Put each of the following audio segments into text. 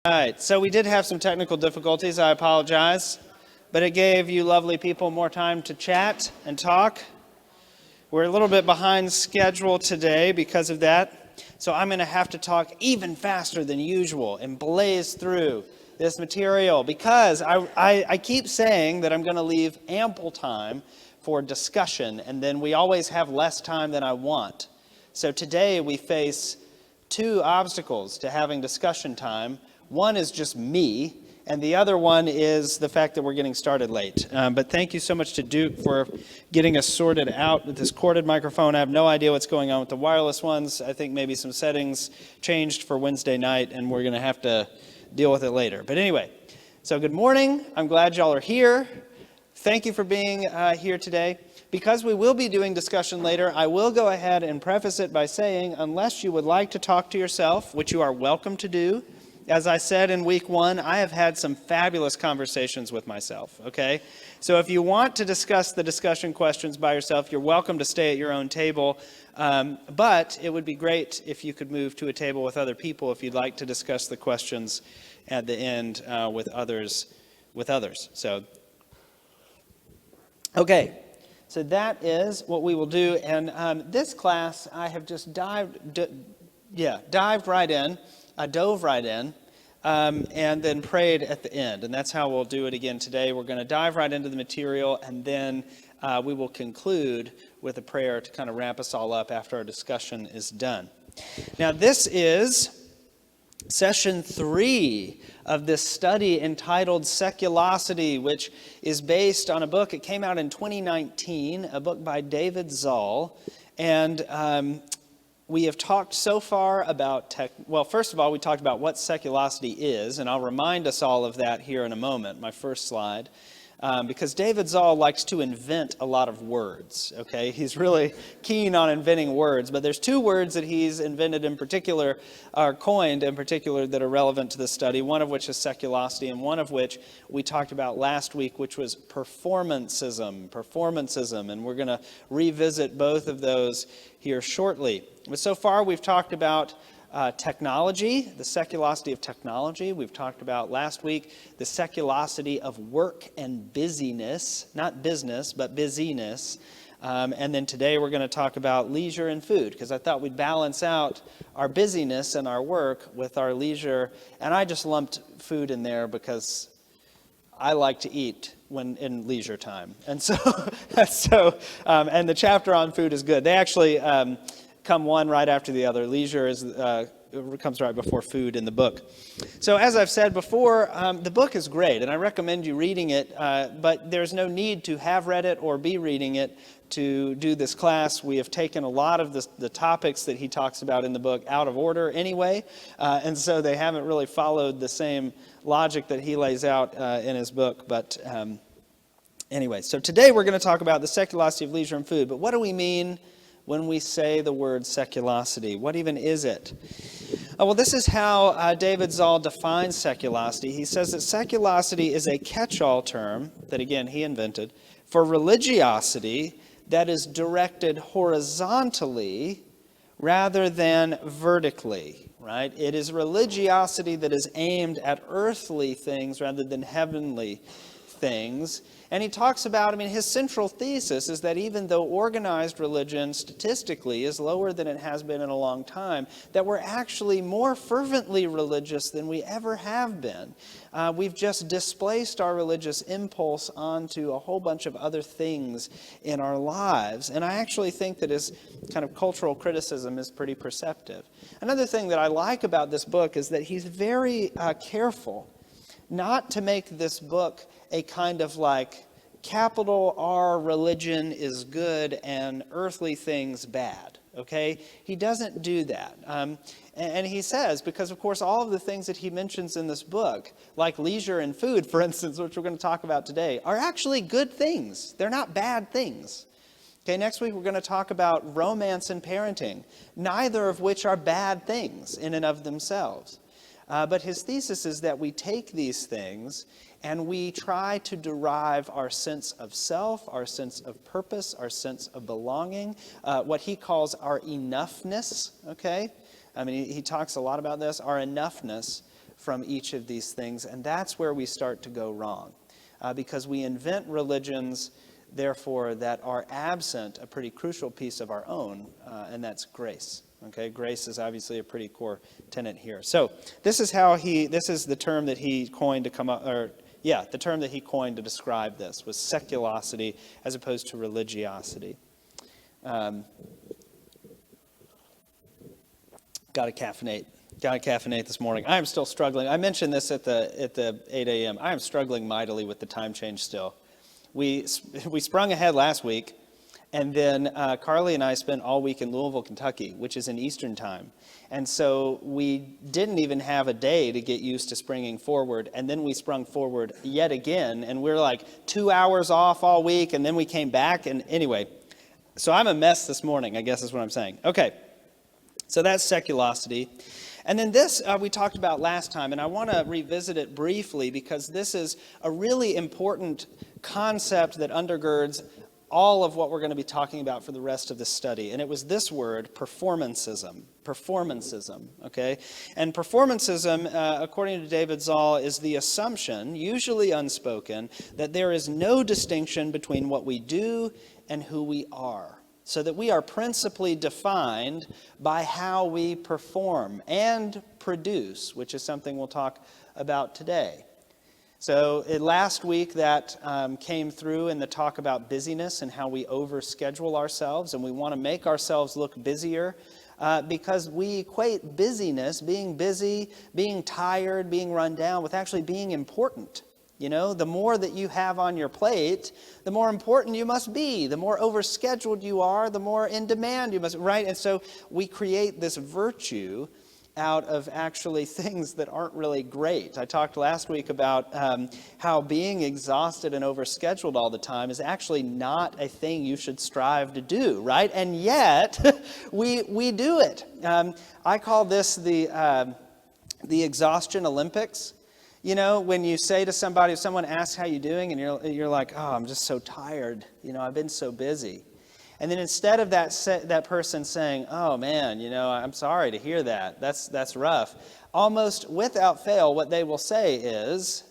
All right, so we did have some technical difficulties. I apologize, but it gave you lovely people more time to chat and talk. We're a little bit behind schedule today because of that, so I'm going to have to talk even faster than usual and blaze through this material because I keep saying that I'm going to leave ample time for discussion, and then we always have less time than I want. So today we face two obstacles to having discussion time. One is just me, and the other one is the fact that we're getting started late. But thank you so much to Duke for getting us sorted out with this corded microphone. I have no idea what's going on with the wireless ones. I think maybe some settings changed for Wednesday night, and we're going to have to deal with it later. But anyway, so good morning. I'm glad y'all are here. Thank you for being here today. Because we will be doing discussion later, I will go ahead and preface it by saying, unless you would like to talk to yourself, which you are welcome to do, as I said in week 1, I have had some fabulous conversations with myself, okay? So if you want to discuss the discussion questions by yourself, you're welcome to stay at your own table. But it would be great if you could move to a table with other people if you'd like to discuss the questions at the end with others. So, okay. So that is what we will do. And this class, I have just dove right in. I dove right in and then prayed at the end. And that's how we'll do it again today. We're going to dive right into the material, and then we will conclude with a prayer to kind of wrap us all up after our discussion is done. Now, this is session 3 of this study entitled Seculosity, which is based on a book. It came out in 2019, a book by David Zoll. And we have talked so far about first of all, we talked about what seculosity is, and I'll remind us all of that here in a moment, my first slide. Because David Zoll likes to invent a lot of words, okay? He's really keen on inventing words, but there's 2 words that he's invented in particular, or coined in particular, that are relevant to this study, one of which is seculosity, and one of which we talked about last week, which was performancism, and we're going to revisit both of those here shortly. But so far we've talked about technology, the seculosity of technology. We've talked about last week the seculosity of work and busyness, not business, but busyness. And then today we're going to talk about leisure and food, because I thought we'd balance out our busyness and our work with our leisure. And I just lumped food in there because I like to eat when in leisure time. And so, and the chapter on food is good. They actually come one right after the other. Leisure comes right before food in the book. So as I've said before, the book is great, and I recommend you reading it, but there's no need to have read it or be reading it to do this class. We have taken a lot of the topics that he talks about in the book out of order anyway, and so they haven't really followed the same logic that he lays out in his book. But anyway, so today we're going to talk about the seculosity of leisure and food. But what do we mean when we say the word seculosity? What even is it? Well, this is how David Zoll defines seculosity. He says that seculosity is a catch-all term that, again, he invented for religiosity that is directed horizontally rather than vertically, right? It is religiosity that is aimed at earthly things rather than heavenly things. And he talks about, his central thesis is that even though organized religion statistically is lower than it has been in a long time, that we're actually more fervently religious than we ever have been. We've just displaced our religious impulse onto a whole bunch of other things in our lives. And I actually think that his kind of cultural criticism is pretty perceptive. Another thing that I like about this book is that he's very careful not to make this book a kind of like capital R religion is good and earthly things bad, okay? He doesn't do that. And he says, because of course all of the things that he mentions in this book, like leisure and food, for instance, which we're going to talk about today, are actually good things. They're not bad things. Okay, next week we're going to talk about romance and parenting, neither of which are bad things in and of themselves. But his thesis is that we take these things and we try to derive our sense of self, our sense of purpose, our sense of belonging, what he calls our enoughness, okay? He talks a lot about this, our enoughness from each of these things, and that's where we start to go wrong, because we invent religions, therefore, that are absent a pretty crucial piece of our own, and that's grace. Okay, grace is obviously a pretty core tenet here. So this is the term that he coined to come up, the term that he coined to describe this was seculosity as opposed to religiosity. Got to caffeinate this morning. I am still struggling. I mentioned this at the 8 a.m. I am struggling mightily with the time change still. We sprung ahead last week, and then Carly and I spent all week in Louisville, Kentucky, which is in Eastern time. And so we didn't even have a day to get used to springing forward, and then we sprung forward yet again, and we're like 2 hours off all week, and then we came back, and anyway. So I'm a mess this morning, I guess is what I'm saying. Okay, so that's seculosity. And then this we talked about last time, and I want to revisit it briefly because this is a really important concept that undergirds all of what we're going to be talking about for the rest of this study. And it was this word, performancism. Performancism, okay? And performancism, according to David Zoll, is the assumption, usually unspoken, that there is no distinction between what we do and who we are. So that we are principally defined by how we perform and produce, which is something we'll talk about today. So last week that came through in the talk about busyness and how we overschedule ourselves, and we want to make ourselves look busier because we equate busyness, being busy, being tired, being run down, with actually being important. You know, the more that you have on your plate, the more important you must be. The more overscheduled you are, the more in demand you must, right? And so we create this virtue out of actually things that aren't really great. I talked last week about how being exhausted and overscheduled all the time is actually not a thing you should strive to do, right? And yet, we do it. I call this the exhaustion Olympics. You know, when you say to somebody, if someone asks how you're doing, and you're like, oh, I'm just so tired. You know, I've been so busy. And then instead of that person saying, oh man, you know, I'm sorry to hear that. That's rough. Almost without fail, what they will say is,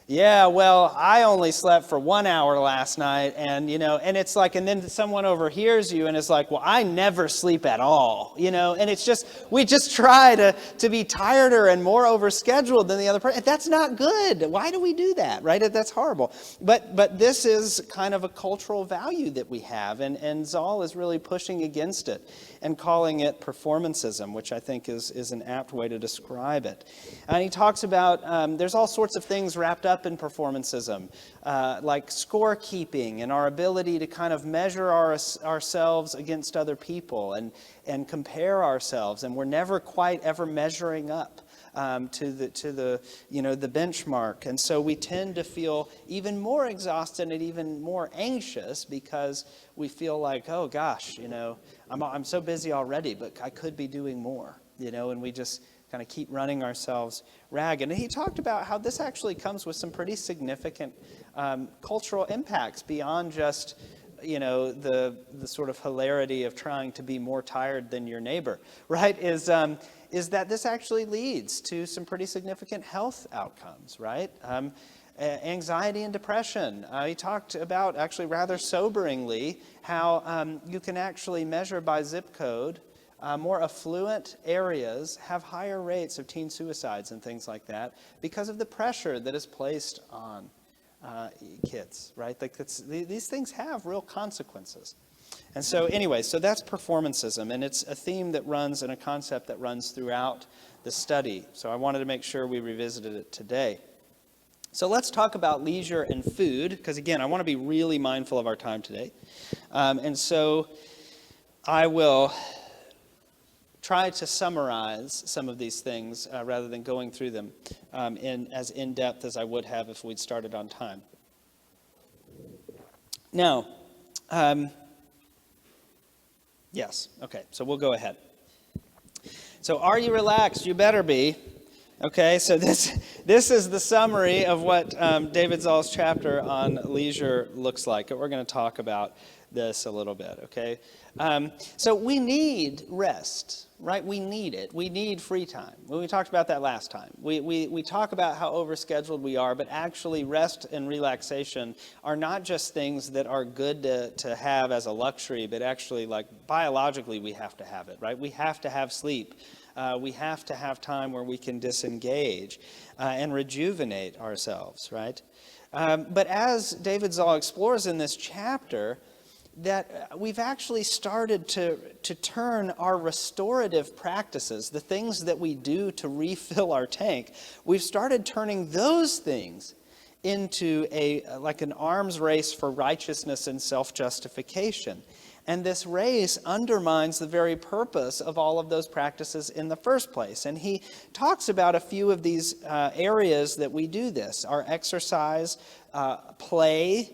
yeah, well, I only slept for 1 hour last night, and, you know, and it's like, and then someone overhears you and is like, well, I never sleep at all, you know, and it's just, we just try to be tireder and more overscheduled than the other person. That's not good. Why do we do that, right? That's horrible. But this is kind of a cultural value that we have, and Zoll is really pushing against it and calling it performancism, which I think is an apt way to describe it. And he talks about, there's all sorts of things wrapped up in performancism, like scorekeeping and our ability to kind of measure ourselves against other people and compare ourselves, and we're never quite ever measuring up to the benchmark, and so we tend to feel even more exhausted and even more anxious because we feel like, oh gosh, you know, I'm so busy already, but I could be doing more, you know, and we just kind of keep running ourselves ragged. And he talked about how this actually comes with some pretty significant cultural impacts beyond just, you know, the sort of hilarity of trying to be more tired than your neighbor, right? Is that this actually leads to some pretty significant health outcomes, right? Anxiety and depression. He talked about, actually rather soberingly, how you can actually measure by zip code. More affluent areas have higher rates of teen suicides and things like that because of the pressure that is placed on kids, right? Like these things have real consequences. And so anyway, so that's performancism, and it's a theme that runs and a concept that runs throughout the study. So I wanted to make sure we revisited it today. So let's talk about leisure and food, because again, I want to be really mindful of our time today. And so I will try to summarize some of these things rather than going through them as in-depth as I would have if we'd started on time. Now, yes, okay, so we'll go ahead. So are you relaxed? You better be. Okay, so this is the summary of what David Zoll's chapter on leisure looks like, that we're going to talk about this a little bit, okay? So we need rest, right? We need it. We need free time. Well, we talked about that last time. We talk about how overscheduled we are, but actually rest and relaxation are not just things that are good to have as a luxury, but actually, like, biologically we have to have it, right? We have to have sleep. We have to have time where we can disengage and rejuvenate ourselves, right? But as David Zoll explores in this chapter, that we've actually started to turn our restorative practices, the things that we do to refill our tank, we've started turning those things into like an arms race for righteousness and self-justification. And this race undermines the very purpose of all of those practices in the first place. And he talks about a few of these areas that we do this: our exercise, play,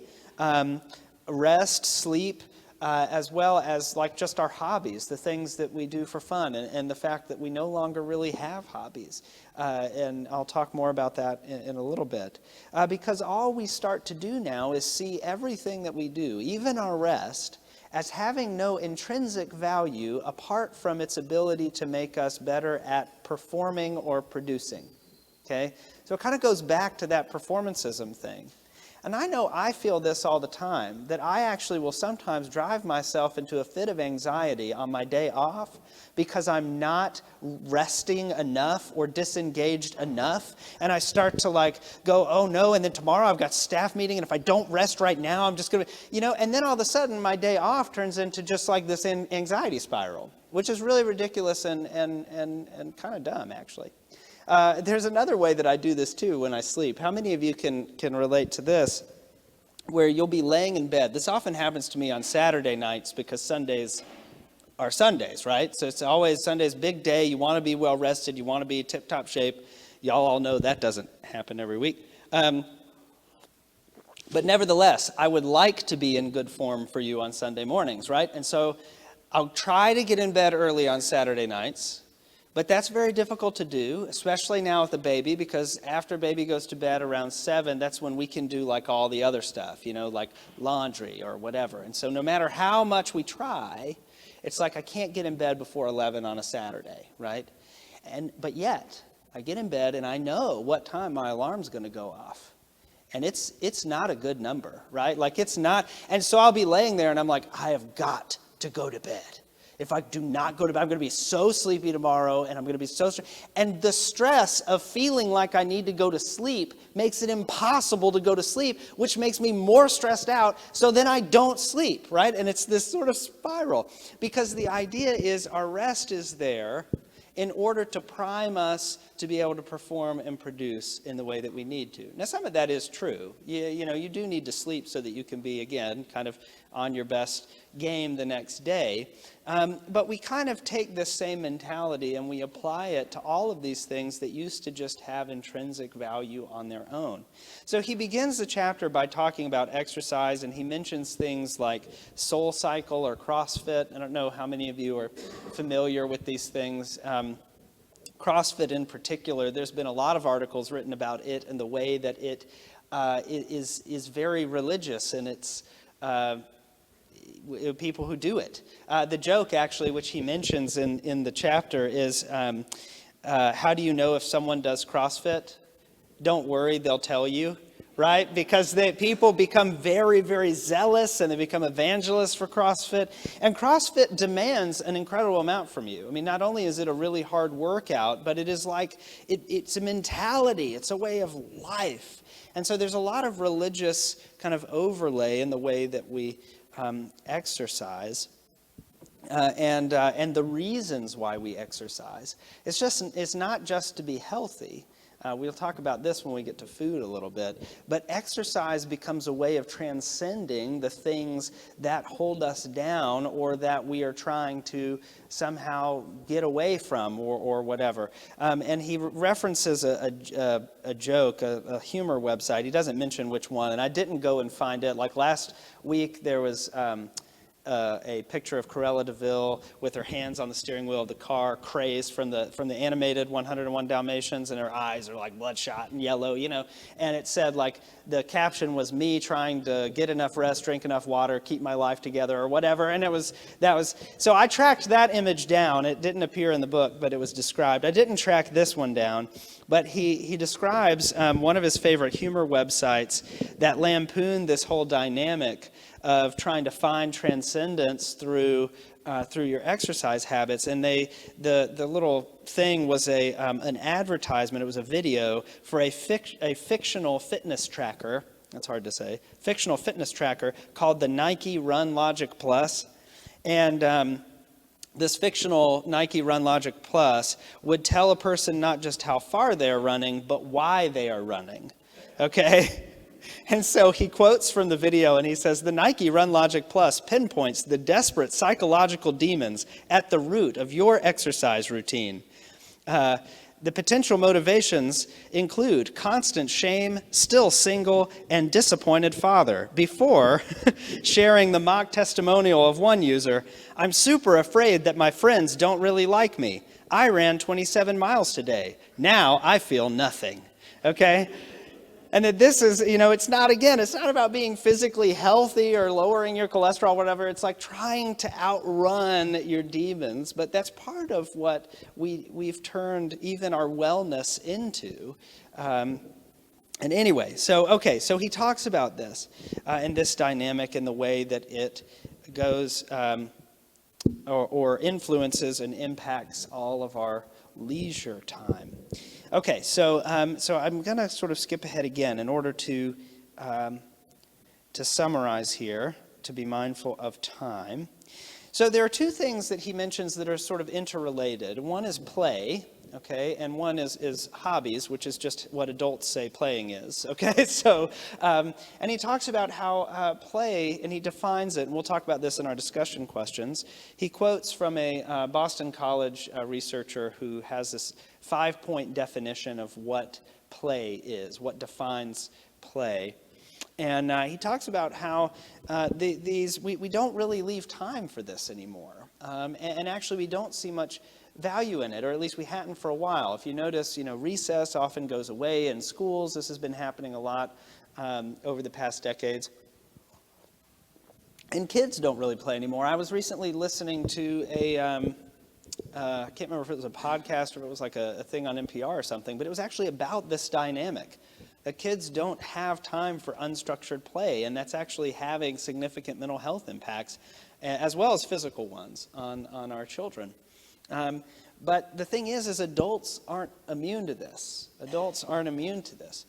rest, sleep, as well as like just our hobbies, the things that we do for fun, and the fact that we no longer really have hobbies. And I'll talk more about that in a little bit. Because all we start to do now is see everything that we do, even our rest, as having no intrinsic value apart from its ability to make us better at performing or producing. Okay? So it kind of goes back to that performancism thing. And I know I feel this all the time, that I actually will sometimes drive myself into a fit of anxiety on my day off because I'm not resting enough or disengaged enough. And I start to like go, oh no, and then tomorrow I've got staff meeting, and if I don't rest right now, I'm just going to, and then all of a sudden my day off turns into just like this anxiety spiral, which is really ridiculous and kind of dumb, actually. There's another way that I do this too when I sleep. How many of you can relate to this, where you'll be laying in bed? This often happens to me on Saturday nights because Sundays are Sundays, right? So it's always Sunday's big day. You want to be well rested. You want to be tip-top shape. Y'all all know that doesn't happen every week. But nevertheless, I would like to be in good form for you on Sunday mornings, right? And so I'll try to get in bed early on Saturday nights. But that's very difficult to do, especially now with the baby, because after baby goes to bed around 7, that's when we can do like all the other stuff, like laundry or whatever. And so no matter how much we try, it's like I can't get in bed before 11 on a Saturday, right? But yet, I get in bed and I know what time my alarm's going to go off. And it's not a good number, right? Like it's not. And so I'll be laying there and I'm like, I have got to go to bed. If I do not go to bed, I'm going to be so sleepy tomorrow, and I'm going to be so stressed. And the stress of feeling like I need to go to sleep makes it impossible to go to sleep, which makes me more stressed out, so then I don't sleep, right? And it's this sort of spiral. Because the idea is our rest is there in order to prime us to be able to perform and produce in the way that we need to. Now, some of that is true. You do need to sleep so that you can be, again, kind of on your best game the next day. But we kind of take this same mentality and we apply it to all of these things that used to just have intrinsic value on their own. So he begins the chapter by talking about exercise, and he mentions things like Soul Cycle or CrossFit. I don't know how many of you are familiar with these things. CrossFit in particular, there's been a lot of articles written about it and the way that it is very religious in its people who do it. The joke, actually, which he mentions in the chapter is, how do you know if someone does CrossFit? Don't worry, they'll tell you, right? Because people become very, very zealous, and they become evangelists for CrossFit. And CrossFit demands an incredible amount from you. I mean, not only is it a really hard workout, but it is like, it's a mentality. It's a way of life. And so there's a lot of religious kind of overlay in the way that we exercise, and the reasons why we exercise. It's not just to be healthy. We'll talk about this when we get to food a little bit. But exercise becomes a way of transcending the things that hold us down or that we are trying to somehow get away from or whatever. And he references a joke, a humor website. He doesn't mention which one, and I didn't go and find it. Like last week there was a picture of Cruella de Vil with her hands on the steering wheel of the car, crazed from the animated 101 Dalmatians, and her eyes are like bloodshot and yellow, And it said, like, the caption was me trying to get enough rest, drink enough water, keep my life together, or whatever. And so I tracked that image down. It didn't appear in the book, but it was described. I didn't track this one down, but he describes one of his favorite humor websites that lampoon this whole dynamic of trying to find transcendence through your exercise habits. And the little thing was an advertisement. It was a video for a fictional fitness tracker. That's hard to say. Fictional fitness tracker called the Nike Run Logic Plus. And this fictional Nike Run Logic Plus would tell a person not just how far they're running, but why they are running. Okay? And so he quotes from the video, and he says, the Nike Run Logic Plus pinpoints the desperate psychological demons at the root of your exercise routine. The potential motivations include constant shame, still single, and disappointed father. Before sharing the mock testimonial of one user, I'm super afraid that my friends don't really like me. I ran 27 miles today. Now I feel nothing. Okay? And that this is, it's not about being physically healthy or lowering your cholesterol, whatever. It's like trying to outrun your demons. But that's part of what we've turned even our wellness into. And anyway, so he talks about this and this dynamic and the way that it goes or influences and impacts all of our leisure time. Okay, so I'm going to sort of skip ahead again in order to summarize here, to be mindful of time. So there are two things that he mentions that are sort of interrelated. One is play, okay, and one is hobbies, which is just what adults say playing is, okay? So, and he talks about how play, and he defines it, and we'll talk about this in our discussion questions. He quotes from a Boston College researcher who has this 5-point definition of what play is, what defines play. And he talks about how we don't really leave time for this anymore. And actually we don't see much value in it, or at least we hadn't for a while. If you notice, recess often goes away in schools. This has been happening a lot over the past decades. And kids don't really play anymore. I was recently listening to I can't remember if it was a podcast or if it was like a thing on NPR or something, but it was actually about this dynamic, that kids don't have time for unstructured play, and that's actually having significant mental health impacts, as well as physical ones, on our children. But the thing is adults aren't immune to this. Adults aren't immune to this.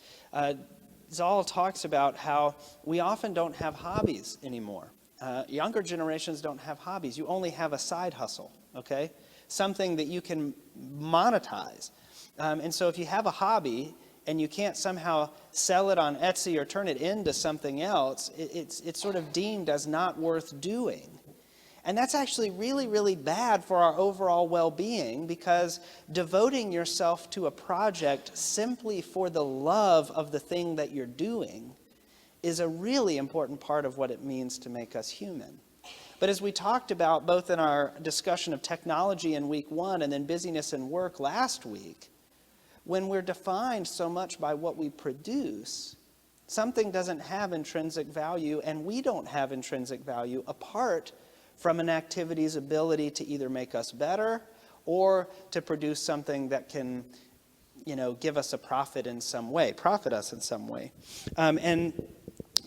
Zoll talks about how we often don't have hobbies anymore. Younger generations don't have hobbies. You only have a side hustle, okay? Something that you can monetize. And so if you have a hobby and you can't somehow sell it on Etsy or turn it into something else, it's sort of deemed as not worth doing. And that's actually really, really bad for our overall well-being, because devoting yourself to a project simply for the love of the thing that you're doing is a really important part of what it means to make us human. But as we talked about both in our discussion of technology in week 1 and then busyness and work last week, when we're defined so much by what we produce, something doesn't have intrinsic value, and we don't have intrinsic value apart from an activity's ability to either make us better or to produce something that can, give us a profit us in some way. And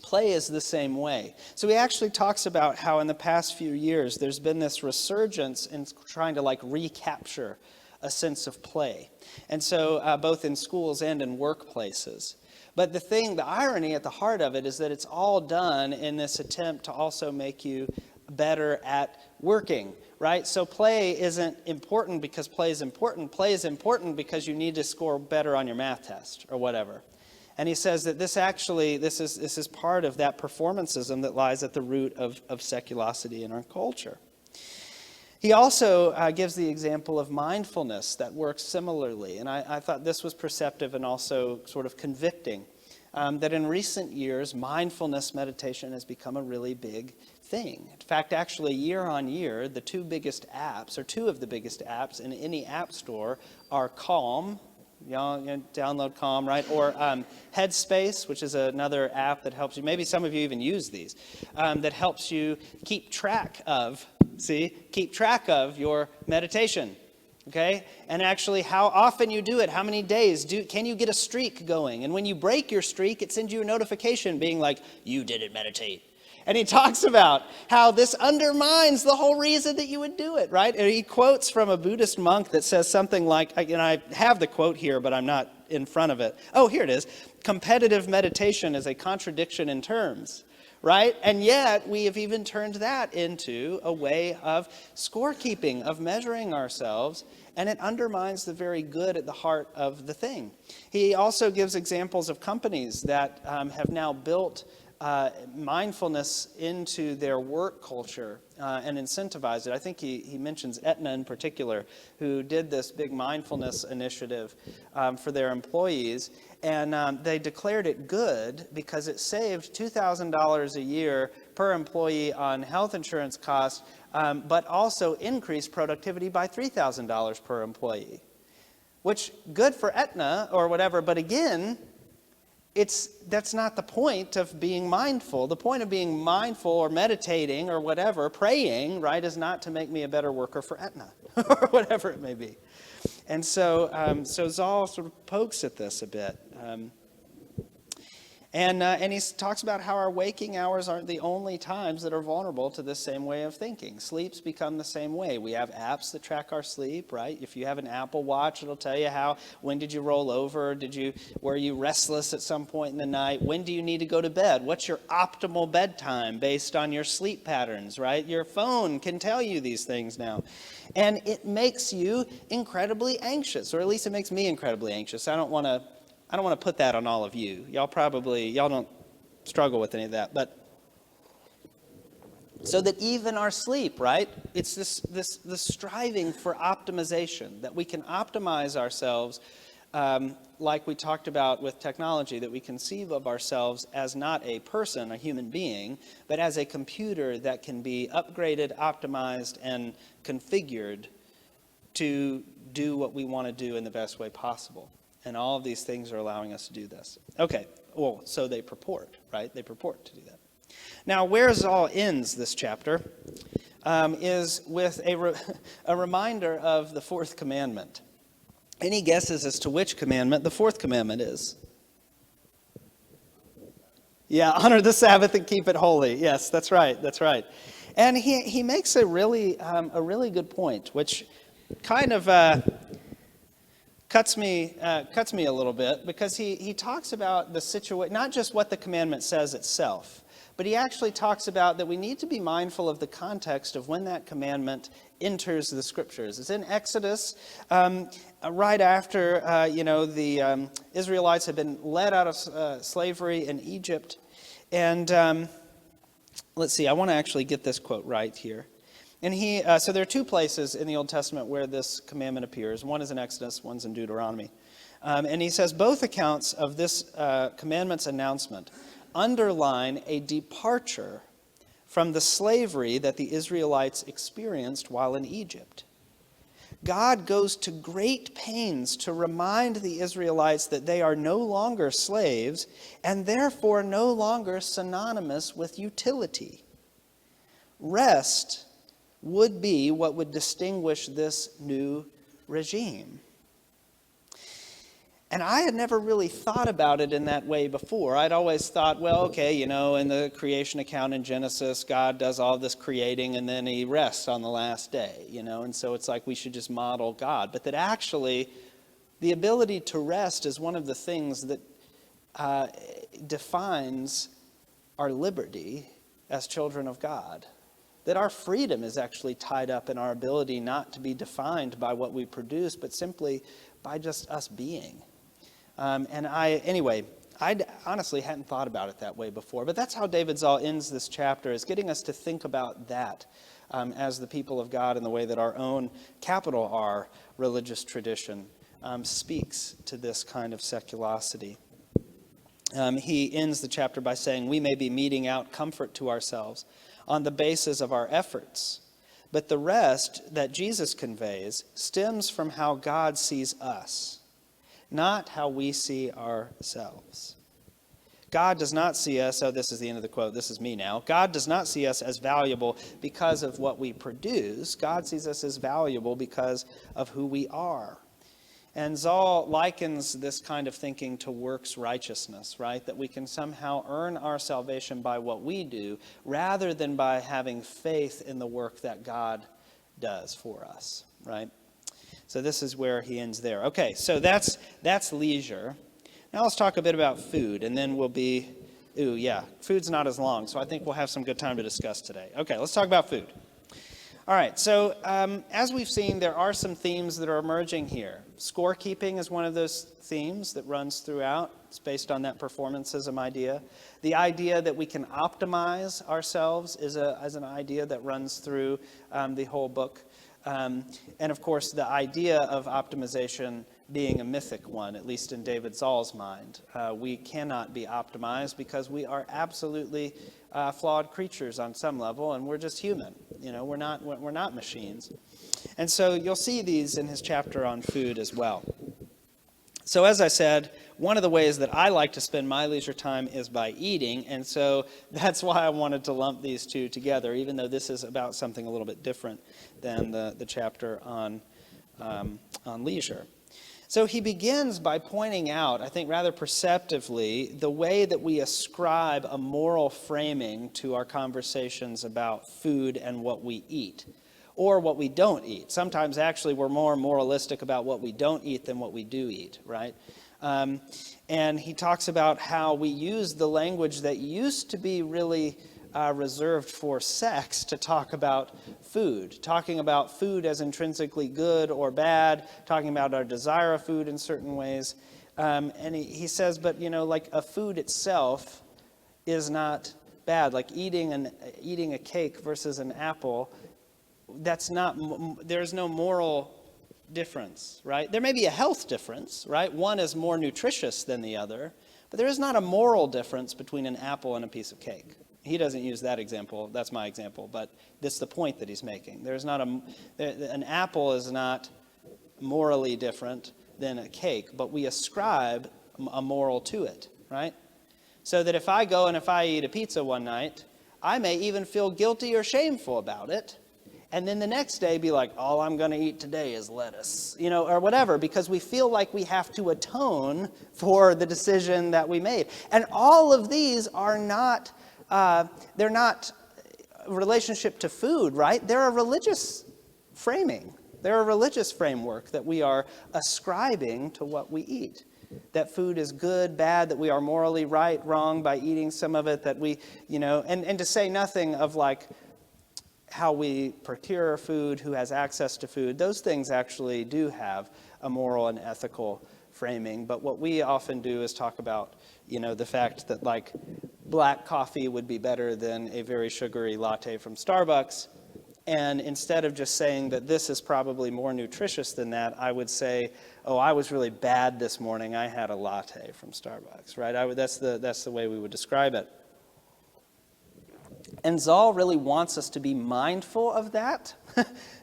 play is the same way. So he actually talks about how in the past few years there's been this resurgence in trying to recapture a sense of play. And so both in schools and in workplaces. But the irony at the heart of it is that it's all done in this attempt to also make you better at working, right? So play isn't important because play is important. Play is important because you need to score better on your math test or whatever. And he says that this is part of that performancism that lies at the root of seculosity in our culture. He also gives the example of mindfulness that works similarly. And I thought this was perceptive and also sort of convicting. that in recent years, mindfulness meditation has become a really big thing. In fact, actually, year on year, the two of the biggest apps in any app store are Calm. You download Calm, right? Or Headspace, which is another app that helps you. Maybe some of you even use these. That helps you keep track of your meditation. Okay? And actually how often you do it, how many days, can you get a streak going? And when you break your streak, it sends you a notification being like, you didn't meditate. And he talks about how this undermines the whole reason that you would do it, right? And he quotes from a Buddhist monk that says something like, and I have the quote here, but I'm not in front of it. Oh, here it is. Competitive meditation is a contradiction in terms. Right? And yet, we have even turned that into a way of scorekeeping, of measuring ourselves, and it undermines the very good at the heart of the thing. He also gives examples of companies that have now built mindfulness into their work culture and incentivized it. I think he mentions Aetna in particular, who did this big mindfulness initiative for their employees. And they declared it good because it saved $2,000 a year per employee on health insurance costs, but also increased productivity by $3,000 per employee. Which, good for Aetna or whatever, but again, that's not the point of being mindful. The point of being mindful or meditating or whatever, praying, right, is not to make me a better worker for Aetna or whatever it may be. And so Zoll sort of pokes at this a bit. And he talks about how our waking hours aren't the only times that are vulnerable to this same way of thinking. Sleeps become the same way. We have apps that track our sleep, right? If you have an Apple Watch, it'll tell you when did you roll over? Were you restless at some point in the night? When do you need to go to bed? What's your optimal bedtime based on your sleep patterns, right? Your phone can tell you these things now. And it makes you incredibly anxious, or at least it makes me incredibly anxious. I don't want to put that on all of you. Y'all don't struggle with any of that. But so that even our sleep, right? It's this striving for optimization, that we can optimize ourselves like we talked about with technology, that we conceive of ourselves as not a person, a human being, but as a computer that can be upgraded, optimized, and configured to do what we want to do in the best way possible. And all of these things are allowing us to do this. Okay, well, so they purport, right? They purport to do that. Now, where Zoll ends this chapter is with a reminder of the fourth commandment. Any guesses as to which commandment the fourth commandment is? Yeah, honor the Sabbath and keep it holy. Yes, that's right. And he makes a really good point, which kind of cuts me a little bit, because he talks about the situation, not just what the commandment says itself, but he actually talks about that we need to be mindful of the context of when that commandment enters the scriptures. It's in Exodus, right after the Israelites had been led out of slavery in Egypt. And let's see, I want to actually get this quote right here. And so there are two places in the Old Testament where this commandment appears. One is in Exodus, one's in Deuteronomy. And he says both accounts of this commandment's announcement underline a departure from the slavery that the Israelites experienced while in Egypt. God goes to great pains to remind the Israelites that they are no longer slaves and therefore no longer synonymous with utility. Rest would be what would distinguish this new regime. And I had never really thought about it in that way before. I'd always thought, well, okay, in the creation account in Genesis, God does all this creating and then he rests on the last day, and so it's like we should just model God. But that actually the ability to rest is one of the things that defines our liberty as children of God. That our freedom is actually tied up in our ability not to be defined by what we produce, but simply by just us being. I honestly hadn't thought about it that way before, but that's how David Zoll ends this chapter, is getting us to think about that as the people of God in the way that our own, capital R, religious tradition speaks to this kind of seculosity. he ends the chapter by saying, we may be meting out comfort to ourselves on the basis of our efforts, but the rest that Jesus conveys stems from how God sees us, not how we see ourselves. God does not see us, this is the end of the quote, this is me now. God does not see us as valuable because of what we produce. God sees us as valuable because of who we are. And Zoll likens this kind of thinking to works righteousness, right? That we can somehow earn our salvation by what we do rather than by having faith in the work that God does for us, right? So this is where he ends there. Okay, so that's leisure. Now let's talk a bit about food, and then we'll be, food's not as long, so I think we'll have some good time to discuss today. Okay, let's talk about food. All right, so as we've seen, there are some themes that are emerging here. Scorekeeping is one of those themes that runs throughout. It's based on that performanceism idea. The idea that we can optimize ourselves is an idea that runs through the whole book. And of course, the idea of optimization being a mythic one, at least in David Zoll's mind. We cannot be optimized because we are absolutely flawed creatures on some level, and we're just human. We're not machines. And so you'll see these in his chapter on food as well. So as I said, one of the ways that I like to spend my leisure time is by eating, and so that's why I wanted to lump these two together, even though this is about something a little bit different than the chapter on leisure. So he begins by pointing out, I think rather perceptively, the way that we ascribe a moral framing to our conversations about food and what we eat, or what we don't eat. Sometimes actually we're more moralistic about what we don't eat than what we do eat, right? And he talks about how we use the language that used to be really reserved for sex to talk about food, talking about food as intrinsically good or bad, talking about our desire of food in certain ways. And he says, but like a food itself is not bad. Like eating a cake versus an apple, there's no moral difference, right? There may be a health difference, right? One is more nutritious than the other, but there is not a moral difference between an apple and a piece of cake. He doesn't use that example. That's my example, but that's the point that he's making. An apple is not morally different than a cake, but we ascribe a moral to it, right? So that if I go and if I eat a pizza one night, I may even feel guilty or shameful about it, and then the next day be like, all I'm going to eat today is lettuce, or whatever, because we feel like we have to atone for the decision that we made. And all of these are not, they're not relationship to food, right? They're a religious framing. They're a religious framework that we are ascribing to what we eat. That food is good, bad, that we are morally right, wrong by eating some of it, that we, and to say nothing of like, how we procure food, who has access to food, those things actually do have a moral and ethical framing. But what we often do is talk about, the fact that like black coffee would be better than a very sugary latte from Starbucks. And instead of just saying that this is probably more nutritious than that, I would say, oh, I was really bad this morning. I had a latte from Starbucks, right? That's the way we would describe it. And Zoll really wants us to be mindful of that,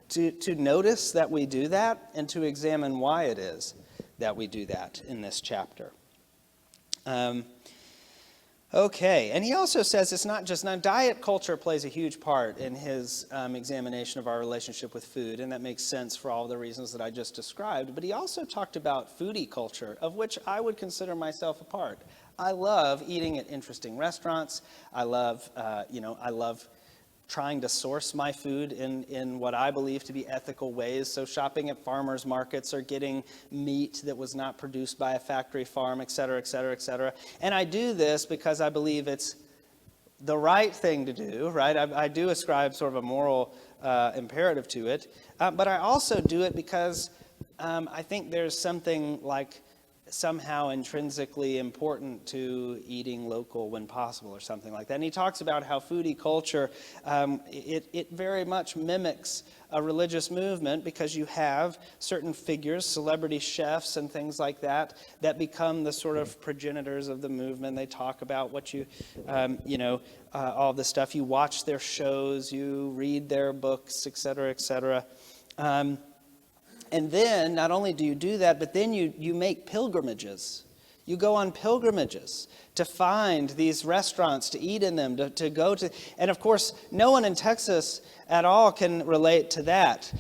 to notice that we do that, and to examine why it is that we do that in this chapter. Okay, and he also says it's not just, now diet culture plays a huge part in his examination of our relationship with food, and that makes sense for all the reasons that I just described, but he also talked about foodie culture, of which I would consider myself a part. I love eating at interesting restaurants. I love trying to source my food in what I believe to be ethical ways. So shopping at farmers markets or getting meat that was not produced by a factory farm, et cetera, et cetera, et cetera. And I do this because I believe it's the right thing to do, right? I do ascribe sort of a moral imperative to it. But I also do it because I think there's something like somehow intrinsically important to eating local when possible or something like that. And he talks about how foodie culture, it very much mimics a religious movement because you have certain figures, celebrity chefs and things like that, that become the sort of progenitors of the movement. They talk about what all the stuff. You watch their shows, you read their books, et cetera, et cetera. And then, not only do you do that, but then you make pilgrimages. You go on pilgrimages to find these restaurants, to eat in them, to go to. And of course, no one in Texas at all can relate to that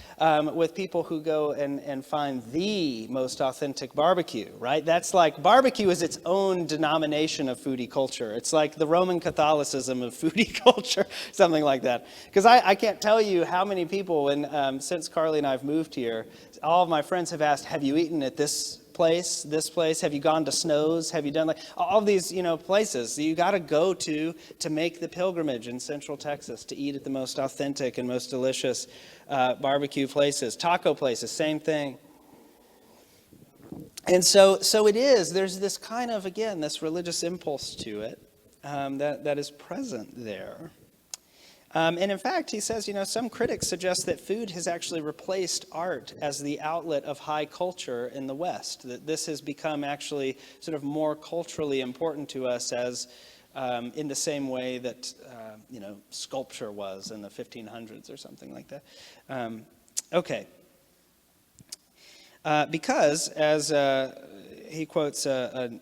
with people who go and find the most authentic barbecue, right? That's like, barbecue is its own denomination of foodie culture. It's like the Roman Catholicism of foodie culture, something like that. Because I can't tell you how many people, since Carly and I have moved here, all of my friends have asked, have you eaten at this place, have you gone to Snow's, have you done all these, places you got to go to make the pilgrimage in Central Texas to eat at the most authentic and most delicious barbecue places, taco places, same thing. And so it is, there's this kind of, again, this religious impulse to it that is present there. And in fact, he says, some critics suggest that food has actually replaced art as the outlet of high culture in the West, that this has become actually sort of more culturally important to us as in the same way that, sculpture was in the 1500s or something like that. Okay. Because, as he quotes an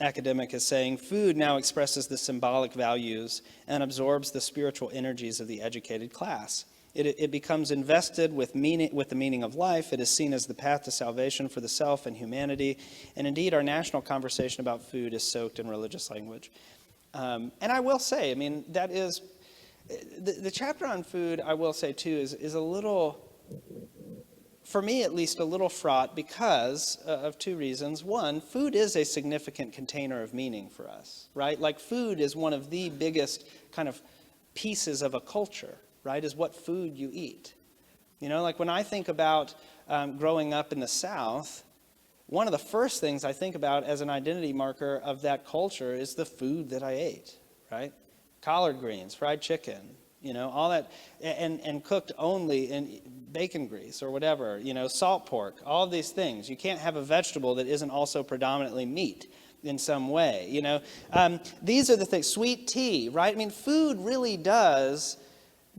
academic as saying, food now expresses the symbolic values and absorbs the spiritual energies of the educated class. It becomes invested with the meaning of life. It is seen as the path to salvation for the self and humanity. And indeed, our national conversation about food is soaked in religious language. And I will say, that is, the chapter on food, I will say too, is a little, for me at least, a little fraught because of two reasons. One, food is a significant container of meaning for us, right? Like, food is one of the biggest kind of pieces of a culture, right, is what food you eat. Like when I think about growing up in the South, one of the first things I think about as an identity marker of that culture is the food that I ate, right? Collard greens, fried chicken, all that, and cooked only in bacon grease or whatever, salt pork, all of these things. You can't have a vegetable that isn't also predominantly meat in some way, These are the things, sweet tea, right? Food really does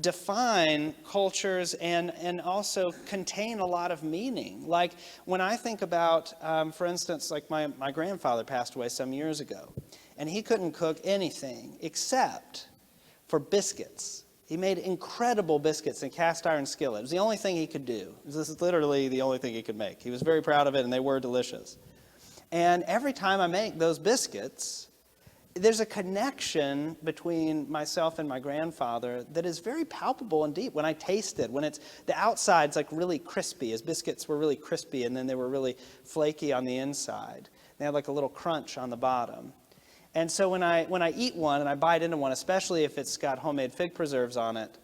define cultures and also contain a lot of meaning. Like when I think about, for instance, like my grandfather passed away some years ago, and he couldn't cook anything except for biscuits. He made incredible biscuits in cast iron skillet. It was the only thing he could do. This is literally the only thing he could make. He was very proud of it, and they were delicious. And every time I make those biscuits, there's a connection between myself and my grandfather that is very palpable and deep. When I taste it, when it's the outside's like really crispy. His biscuits were really crispy, and then they were really flaky on the inside. They had like a little crunch on the bottom. And so when I eat one and I bite into one, especially if it's got homemade fig preserves on it,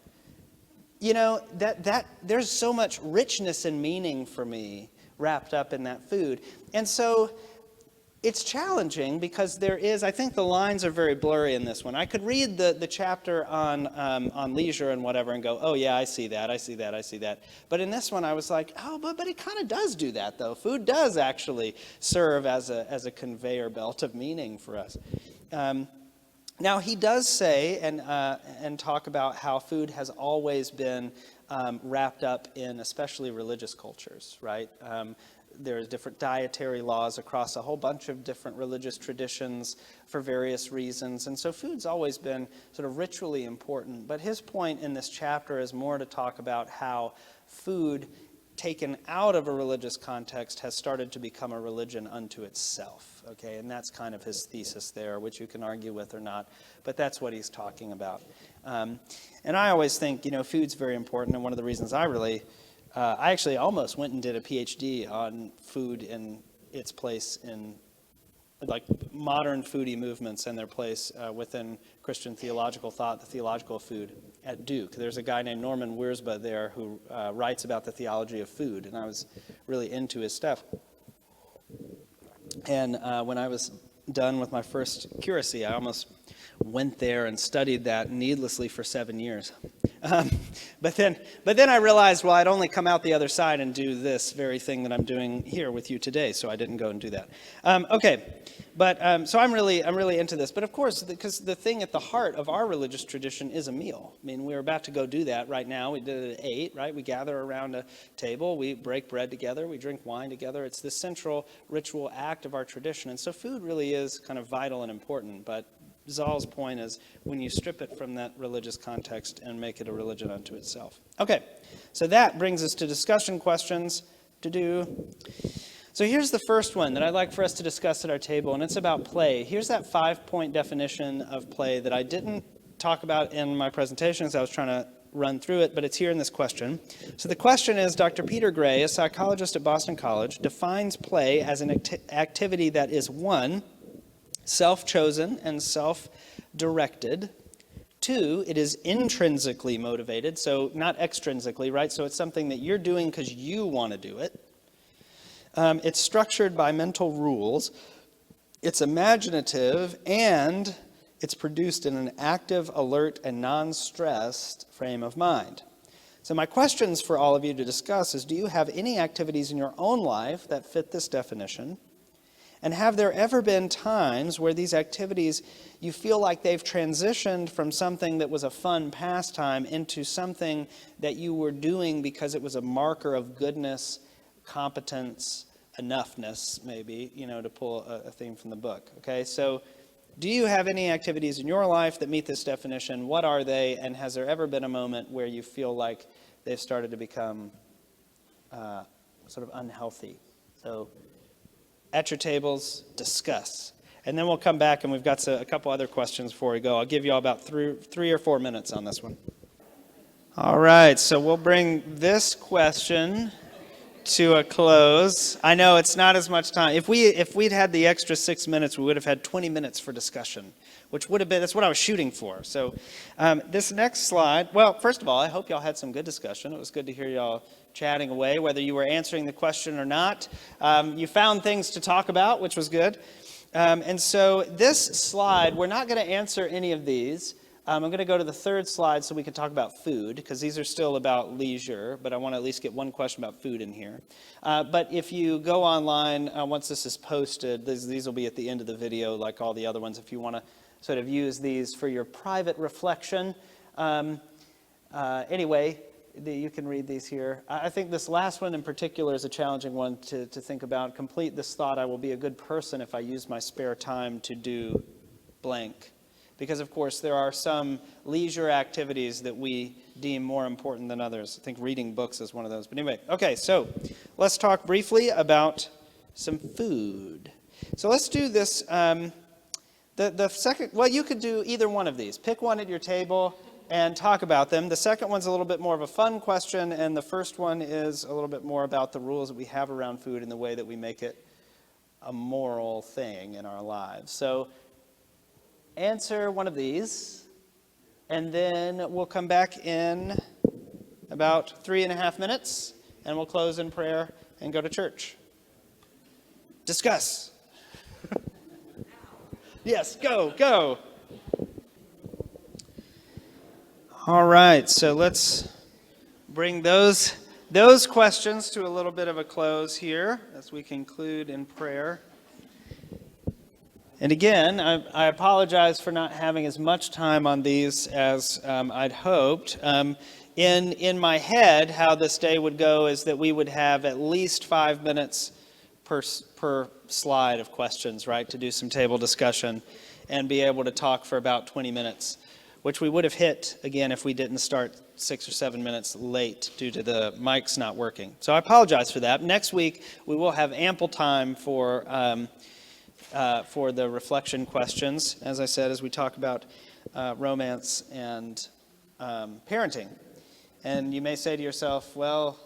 that there's so much richness and meaning for me wrapped up in that food. And so it's challenging because I think the lines are very blurry in this one. I could read the chapter on leisure and whatever and go, oh yeah, I see that. But in this one I was like, oh, but it kind of does do that though. Food does actually serve as a conveyor belt of meaning for us. Now he does say and talk about how food has always been wrapped up in especially religious cultures, right? There are different dietary laws across a whole bunch of different religious traditions for various reasons. And so food's always been sort of ritually important. But his point in this chapter is more to talk about how food taken out of a religious context has started to become a religion unto itself. Okay, and that's kind of his thesis there, which you can argue with or not. But that's what he's talking about. And I always think, food's very important. And one of the reasons I actually almost went and did a PhD on food and its place in like modern foodie movements and their place within Christian theological thought, the theological of food at Duke. There's a guy named Norman Wiersbe there who writes about the theology of food, and I was really into his stuff. And when I was done with my first curacy, I almost went there and studied that needlessly for 7 years. But then I realized, well, I'd only come out the other side and do this very thing that I'm doing here with you today, so I didn't go and do that. So I'm really into this. But of course, because the thing at the heart of our religious tradition is a meal. I mean, we're about to go do that right now. We did it at 8, right? We gather around a table, we break bread together, we drink wine together. It's the central ritual act of our tradition. And so food really is kind of vital and important, but Zal's point is when you strip it from that religious context and make it a religion unto itself. Okay, so that brings us to discussion questions to do. So here's the first one that I'd like for us to discuss at our table, and it's about play. Here's that 5-point definition of play that I didn't talk about in my presentation as I was trying to run through it, but it's here in this question. So the question is, Dr. Peter Gray, a psychologist at Boston College, defines play as an activity that is 1, self-chosen and self-directed. 2, it is intrinsically motivated, so not extrinsically, right? So it's something that you're doing because you want to do it. It's structured by mental rules. It's imaginative, and it's produced in an active, alert, and non-stressed frame of mind. So my questions for all of you to discuss is, do you have any activities in your own life that fit this definition? And have there ever been times where these activities, you feel like they've transitioned from something that was a fun pastime into something that you were doing because it was a marker of goodness, competence, enoughness, maybe, to pull a theme from the book. Okay, so do you have any activities in your life that meet this definition? What are they? And has there ever been a moment where you feel like they've started to become sort of unhealthy? So at your tables, discuss. And then we'll come back and we've got a couple other questions before we go. I'll give you all about 3 or 4 minutes on this one. All right, so we'll bring this question to a close. I know it's not as much time. If we'd had the extra 6 minutes, we would have had 20 minutes for discussion, which would have been, that's what I was shooting for. So this next slide, well, first of all, I hope y'all had some good discussion. It was good to hear y'all chatting away, whether you were answering the question or not. You found things to talk about, which was good. And so this slide, we're not going to answer any of these. I'm going to go to the third slide so we can talk about food, because these are still about leisure, but I want to at least get one question about food in here. But if you go online, once this is posted, these will be at the end of the video like all the other ones, if you want to sort of use these for your private reflection. Anyway, you can read these here. I think this last one in particular is a challenging one to think about. Complete this thought: I will be a good person if I use my spare time to do blank. Because, of course, there are some leisure activities that we deem more important than others. I think reading books is one of those. But anyway, okay, so let's talk briefly about some food. So let's do this. The second, well, you could do either one of these. Pick one at your table and talk about them. The second one's a little bit more of a fun question, and the first one is a little bit more about the rules that we have around food and the way that we make it a moral thing in our lives. So answer one of these, and then we'll come back in about 3.5 minutes, and we'll close in prayer and go to church. Discuss. Yes, go. All right, so let's bring those questions to a little bit of a close here as we conclude in prayer. And again, I apologize for not having as much time on these as I'd hoped. In my head, how this day would go is that we would have at least 5 minutes per slide of questions, right, to do some table discussion and be able to talk for about 20 minutes, which we would have hit, again, if we didn't start 6 or 7 minutes late due to the mics not working. So I apologize for that. Next week, we will have ample time for the reflection questions, as I said, as we talk about romance and parenting. And you may say to yourself, well,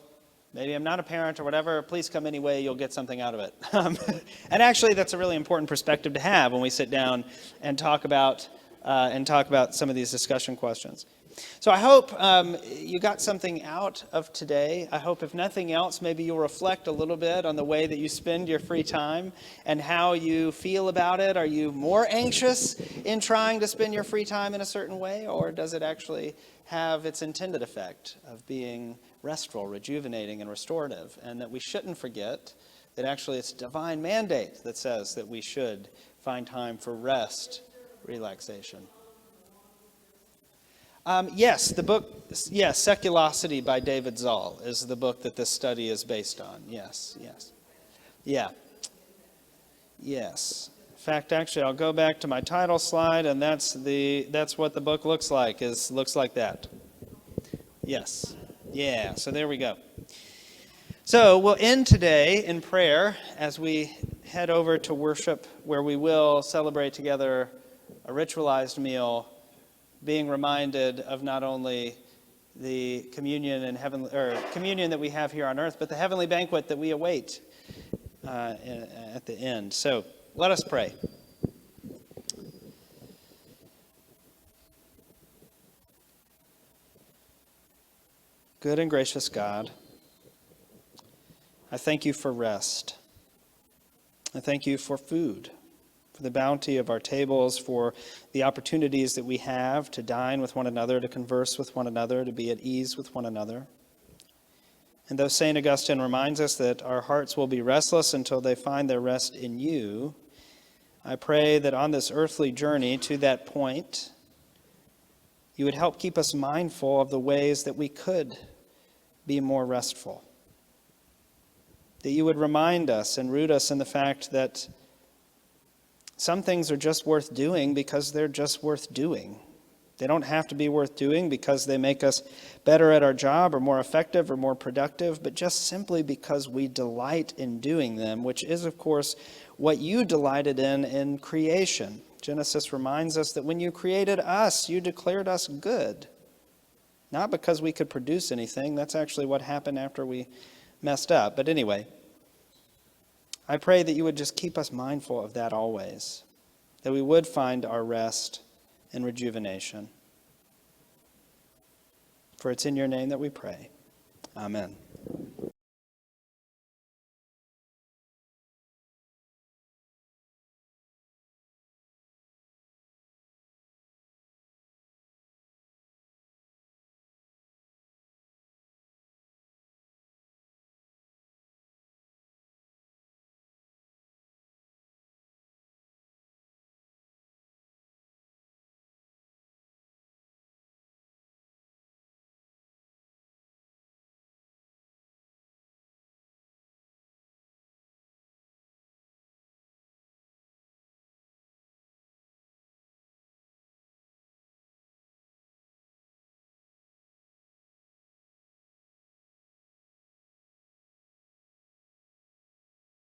maybe I'm not a parent or whatever. Please come anyway. You'll get something out of it. And actually, that's a really important perspective to have when we sit down and talk about some of these discussion questions. So I hope you got something out of today. I hope if nothing else, maybe you'll reflect a little bit on the way that you spend your free time and how you feel about it. Are you more anxious in trying to spend your free time in a certain way, or does it actually have its intended effect of being restful, rejuvenating, and restorative? And that we shouldn't forget that actually it's a divine mandate that says that we should find time for rest, relaxation. Yes, the book, Seculosity by David Zoll is the book that this study is based on. Yes. Yeah. Yes. In fact, actually, I'll go back to my title slide, and that's what the book looks like. Looks like that. Yes. Yeah. So there we go. So we'll end today in prayer as we head over to worship, where we will celebrate together a ritualized meal, being reminded of not only the communion and communion that we have here on earth, but the heavenly banquet that we await at the end. So let us pray. Good and gracious God, I thank you for rest. I thank you for food, for the bounty of our tables, for the opportunities that we have to dine with one another, to converse with one another, to be at ease with one another. And though St. Augustine reminds us that our hearts will be restless until they find their rest in you, I pray that on this earthly journey to that point, you would help keep us mindful of the ways that we could be more restful. That you would remind us and root us in the fact that some things are just worth doing because they're just worth doing. They don't have to be worth doing because they make us better at our job or more effective or more productive, but just simply because we delight in doing them, which is, of course, what you delighted in creation. Genesis reminds us that when you created us, you declared us good. Not because we could produce anything. That's actually what happened after we messed up. But anyway, I pray that you would just keep us mindful of that always, that we would find our rest and rejuvenation. For it's in your name that we pray. Amen.